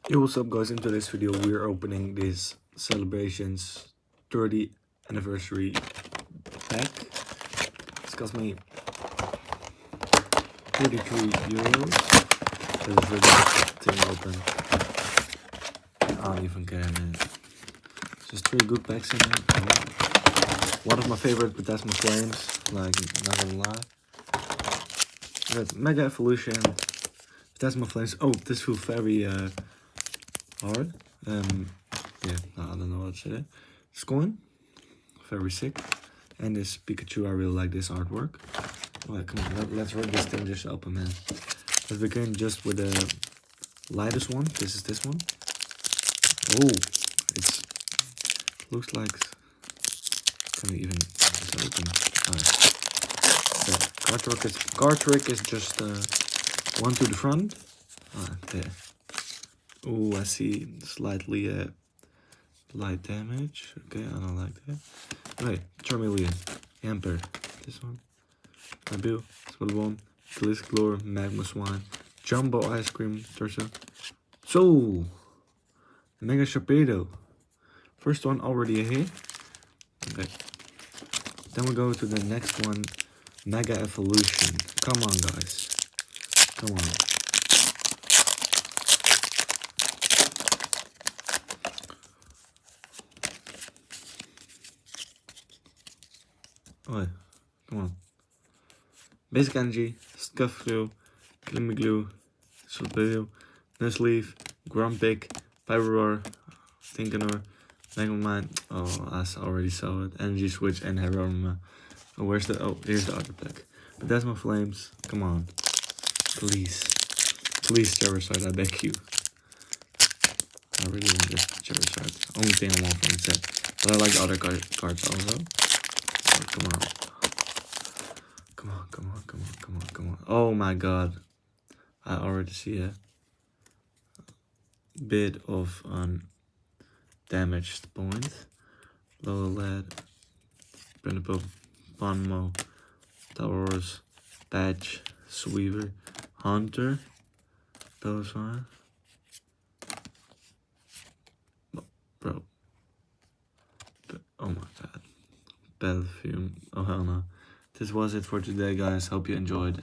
Yo, what's up guys? In today's video we're opening this Celebrations 30th anniversary pack. It's cost me 33 euros. This is really thing open. I don't even care, man. Just 3 good packs in there. One of my favorite Phantasma Flames, like, not gonna lie. But Mega Evolution, Phantasma Flames. Oh, this feels very hard. Yeah, I don't know what to say. Scoin, very sick. And this Pikachu, I really like this artwork. Alright, come on, let's rip this thing just open, man. Let's begin just with the lightest one. This is this one. Oh, it looks like. Can we even just open? Alright. The card trick is just one to the front. Alright, there. Oh, I see slightly light damage. Okay, I don't like that. Okay, Charmeleon, Yamper, this one, Nabil, Spellbomb, Gliscor, Magma Swine, Jumbo Ice Cream, Torso, Soul, Mega Sharpedo. First one already a hit. Okay. Then we go to the next one, Mega Evolution. Come on, guys. Come on. Oh, come on. Basic Energy, Scuffle, Glimmerglue, Solpedo, Nuzleaf, Grumpig, Pyroar, Tinkanor, Megamind. Oh, I already saw it. Energy Switch and Harorama. Oh, where's the? Oh, here's the other pack. Phantasma Flames. Come on, please, please, Charizard. I beg you. I really want this Charizard. Only thing I want from the set. But I like the other cards also. Oh, come on. Come on, come on, come on, come on, come on. Oh my god. I already see a bit of damaged point. Lower lead, Brennable, Bonmo, Tauros, Badge, Sweeper, Hunter. Those are. Bro. Oh my god. Battlefield. Oh hell no. This was it for today, guys. Hope you enjoyed.